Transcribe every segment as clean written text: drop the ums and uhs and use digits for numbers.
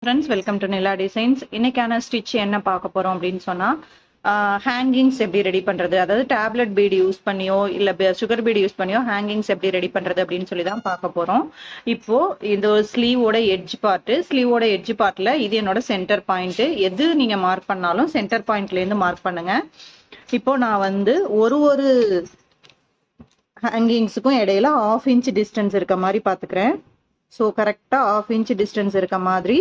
Friends, welcome to Nila designs. இன்னைக்கான stitch என்ன பார்க்க போறோம் அப்படின்னு சொன்னா ஹேங்கிங்ஸ் எப்படி ரெடி பண்றது, அதாவது டேப்லெட் பீடு யூஸ் பண்ணியோ இல்ல சுகர் பீடு யூஸ் பண்ணியோ ஹேங்கிங்ஸ் எப்படி ரெடி பண்றது அப்படின்னு சொல்லி தான் பார்க்க போறோம். இப்போ இந்த ஸ்லீவோட எட்ஜ் பார்ட்ல இது என்னோட சென்டர் பாயிண்ட். எது நீங்க மார்க் பண்ணாலும் சென்டர் பாயிண்ட்ல இருந்து மார்க் பண்ணுங்க. இப்போ நான் வந்து ஒரு ஹேங்கிங்ஸுக்கும் இடையில 1/2 இன்ச் டிஸ்டன்ஸ் இருக்க மாதிரி பாத்துக்கிறேன். ஸோ கரெக்டா 1/2 இன்ச் டிஸ்டன்ஸ் இருக்க மாதிரி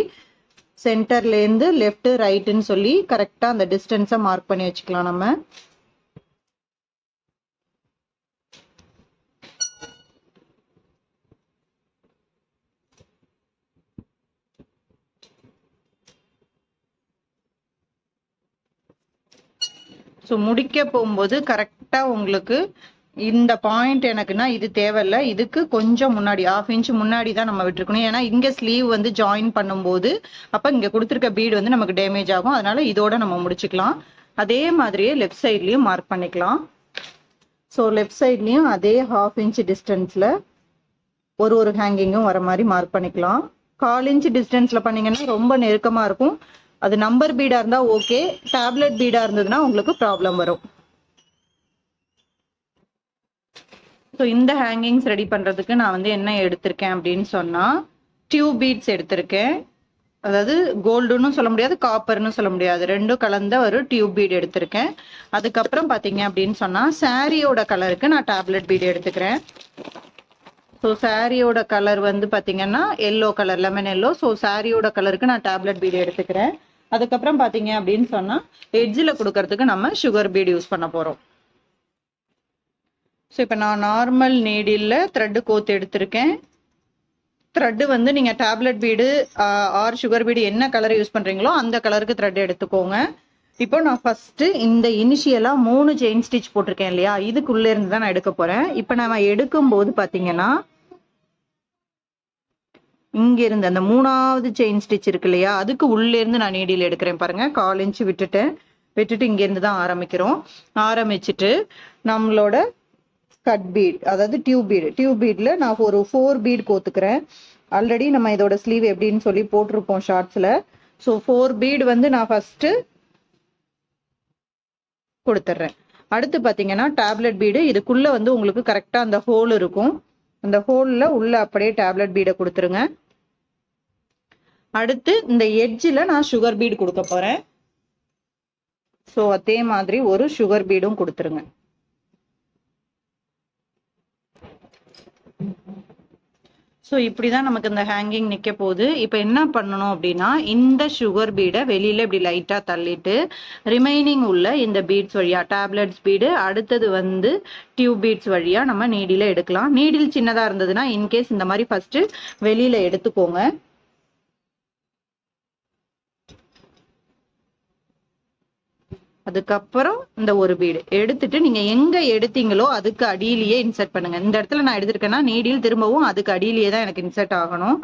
சென்டர்லேருந்து லெஃப்ட் ரைட்டுன்னு சொல்லி கரெக்டாக அந்த டிஸ்டன்ஸை மார்க் பண்ணி வச்சுக்கலாம் நம்ம. ஸோ முடிக்க போகும்போது கரெக்டாக உங்களுக்கு இந்த பாயிண்ட் எனக்குன்னா இது தேவையில்ல, இதுக்கு கொஞ்சம் முன்னாடி 1/2 இன்ச் முன்னாடி தான் நம்ம விட்டுருக்கணும். ஏன்னா இங்கே ஸ்லீவ் வந்து ஜாயின் பண்ணும்போது அப்போ இங்கே கொடுத்துருக்க பீடு வந்து நமக்கு டேமேஜ் ஆகும். அதனால இதோட நம்ம முடிச்சுக்கலாம். அதே மாதிரியே லெஃப்ட் சைட்லையும் மார்க் பண்ணிக்கலாம். ஸோ லெஃப்ட் சைட்லையும் அதே 1/2 இன்ச் டிஸ்டன்ஸில் ஒரு ஹேங்கிங்கும் வர மாதிரி மார்க் பண்ணிக்கலாம். 1/4 இன்ச் டிஸ்டன்ஸில் பண்ணிங்கன்னா ரொம்ப நெருக்கமாக இருக்கும். அது நம்பர் பீடாக இருந்தால் ஓகே, டேப்லெட் பீடாக இருந்ததுன்னா உங்களுக்கு ப்ராப்ளம் வரும். ஸோ இந்த ஹேங்கிங்ஸ் ரெடி பண்ணுறதுக்கு நான் வந்து என்ன எடுத்திருக்கேன் அப்படின்னு சொன்னால் டியூப் பீட்ஸ் எடுத்திருக்கேன். அதாவது கோல்டுன்னு சொல்ல முடியாது, காப்பர்னு சொல்ல முடியாது, ரெண்டும் கலந்த ஒரு டியூப் பீட் எடுத்திருக்கேன். அதுக்கப்புறம் பார்த்தீங்க அப்படின்னு சொன்னால் சாரியோட கலருக்கு நான் டேப்லெட் பீட் எடுத்துக்கிறேன். ஸோ சாரியோட கலர் வந்து பார்த்தீங்கன்னா yellow colour, lemon yellow. So சாரியோட கலருக்கு நான் டேப்லெட் பீட் எடுத்துக்கிறேன். அதுக்கப்புறம் பார்த்தீங்க அப்படின்னு சொன்னால் எட்ஜில் கொடுக்கறதுக்கு நம்ம சுகர் பீட் யூஸ் பண்ண போகிறோம். ஸோ இப்போ நான் நார்மல் நீடில் த்ரெட்டு கோத்து எடுத்திருக்கேன். த்ரெட்டு வந்து நீங்கள் tablet bead or sugar bead என்ன கலர் யூஸ் பண்ணுறீங்களோ அந்த கலருக்கு த்ரெட் எடுத்துக்கோங்க. இப்போ நான் ஃபஸ்ட்டு இந்த இனிஷியலாக 3 செயின் ஸ்டிச் போட்டிருக்கேன் இல்லையா, இதுக்குள்ளே இருந்து தான் நான் எடுக்க போகிறேன். இப்போ நம்ம எடுக்கும்போது பார்த்தீங்கன்னா இங்கேருந்து அந்த 3வது செயின் ஸ்டிச் இருக்கு இல்லையா, அதுக்கு உள்ளேருந்து நான் நீடியில் எடுக்கிறேன். பாருங்கள், 1/4 இன்ச்சு விட்டுட்டு இங்கேருந்து தான் ஆரம்பிக்கிறோம். ஆரம்பிச்சுட்டு நம்மளோட கட் பீட், அதாவது டியூப் பீட்ல நான் ஒரு 4 பீட் கோத்துக்கிறேன். ஆல்ரெடி நம்ம இதோட ஸ்லீவ் எப்படின்னு சொல்லி போட்டிருப்போம் ஷார்ட்ஸ்ல. ஸோ 4 பீட் வந்து நான் ஃபர்ஸ்ட் கொடுத்துட்றேன். அடுத்து பார்த்தீங்கன்னா டேப்லெட் பீடு, இதுக்குள்ள வந்து உங்களுக்கு கரெக்டாக அந்த ஹோல் இருக்கும். அந்த ஹோல்ல உள்ள அப்படியே டேப்லெட் பீடை கொடுத்துருங்க. அடுத்து இந்த எட்ஜில் நான் சுகர் பீடு கொடுக்க போறேன். ஸோ அதே மாதிரி ஒரு சுகர் பீடும் கொடுத்துருங்க. ஸோ இப்படிதான் நமக்கு இந்த ஹேங்கிங் நிற்க போகுது. இப்போ என்ன பண்ணணும் அப்படின்னா இந்த சுகர் பீடை வெளியில இப்படி லைட்டாக தள்ளிட்டு ரிமைனிங் உள்ள இந்த பீட்ஸ் வழியா டேப்லெட்ஸ் பீடு, அடுத்தது வந்து டியூப் பீட்ஸ் வழியா நம்ம நீடில எடுக்கலாம். நீடில் சின்னதாக இருந்ததுன்னா இன்கேஸ் இந்த மாதிரி ஃபர்ஸ்ட் வெளியில எடுத்துக்கோங்க. அதுக்கப்புறம் இந்த ஒரு பீடு எடுத்துட்டு நீங்க எங்க எடுத்தீங்களோ அதுக்கு அடியிலேயே இன்சர்ட் பண்ணுங்க. இந்த இடத்துல நான் எடுத்திருக்கேன்னா நீடில் திரும்பவும் அதுக்கு அடியிலேயே தான் எனக்கு இன்சர்ட் ஆகணும்.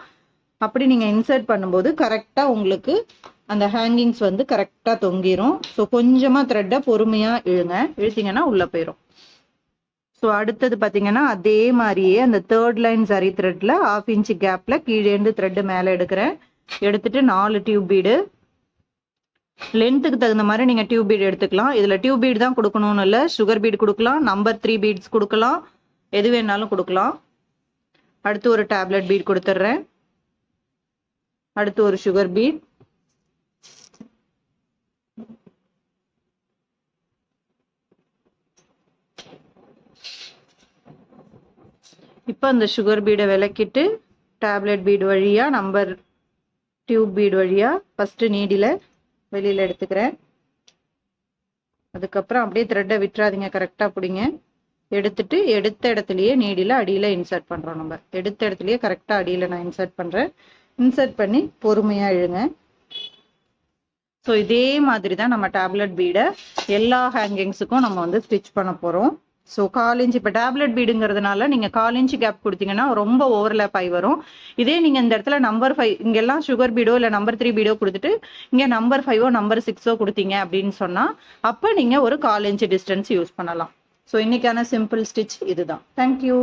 அப்படி நீங்க இன்சர்ட் பண்ணும்போது கரெக்டா உங்களுக்கு அந்த ஹேங்கிங்ஸ் வந்து கரெக்டா தொங்கிரும். ஸோ கொஞ்சமா த்ரெட்டை பொறுமையா இழுத்தீங்கன்னா உள்ள போயிடும். ஸோ அடுத்தது பார்த்தீங்கன்னா அதே மாதிரியே அந்த 3rd லைன் சரி த்ரெட்ல 1/2 இன்ச் கேப்ல கீழே இருந்து த்ரெட் மேலே எடுக்கிறேன். எடுத்துட்டு 4 டியூப் பீடு, லென்த்துக்கு தகுந்த மாதிரி நீங்க டியூப் பீட் எடுத்துக்கலாம். இதுல டியூப் பீட் தான் கொடுக்கணும்னு இல்லை, சுகர் பீட் கொடுக்கலாம், நம்பர் 3 பீட்ஸ் கொடுக்கலாம், எது வேணாலும் கொடுக்கலாம். அடுத்து ஒரு டேப்லெட் பீட் கொடுத்துட்றேன். அடுத்து ஒரு சுகர் பீட், இப்போ அந்த சுகர் பீடை விளக்கிட்டு டேப்லெட் பீட் வழியா நம்பர் டியூப் பீட் வழியா ஃபர்ஸ்ட் நீடில வெளியில எடுத்துக்கிறேன். அதுக்கப்புறம் அப்படியே த்ரெட்டை விட்டுறாதீங்க, கரெக்டா பிடிங்க. எடுத்துட்டு எடுத்த இடத்துலயே நீடில அடியில இன்சர்ட் பண்றோம். நம்ம எடுத்த இடத்துலயே கரெக்டா அடியில நான் இன்சர்ட் பண்றேன். இன்சர்ட் பண்ணி பொறுமையா இழுங்க. ஸோ இதே மாதிரி தான் நம்ம டேப்லெட் பீடை எல்லா ஹேங்கிங்ஸுக்கும் நம்ம வந்து ஸ்டிச் பண்ண போறோம். ஸோ 1/4 இன்ச், இப்போ டேப்லெட் பீடுங்கிறதுனால நீங்கள் 1/4 இன்ச் கேப் கொடுத்தீங்கன்னா ரொம்ப ஓவர்லேப் ஆகி வரும். இதே நீங்கள் இந்த இடத்துல நம்பர் 5 இங்கெல்லாம் சுகர் பீடோ இல்லை நம்பர் 3 பீடோ கொடுத்துட்டு இங்கே நம்பர் 5ஓ நம்பர் 6ஓ கொடுத்தீங்க அப்படின்னு சொன்னால் அப்போ நீங்கள் ஒரு 1/4 இன்ச் டிஸ்டன்ஸ் யூஸ் பண்ணலாம். ஸோ இன்னைக்கான சிம்பிள் ஸ்டிச் இதுதான். தேங்க்யூ.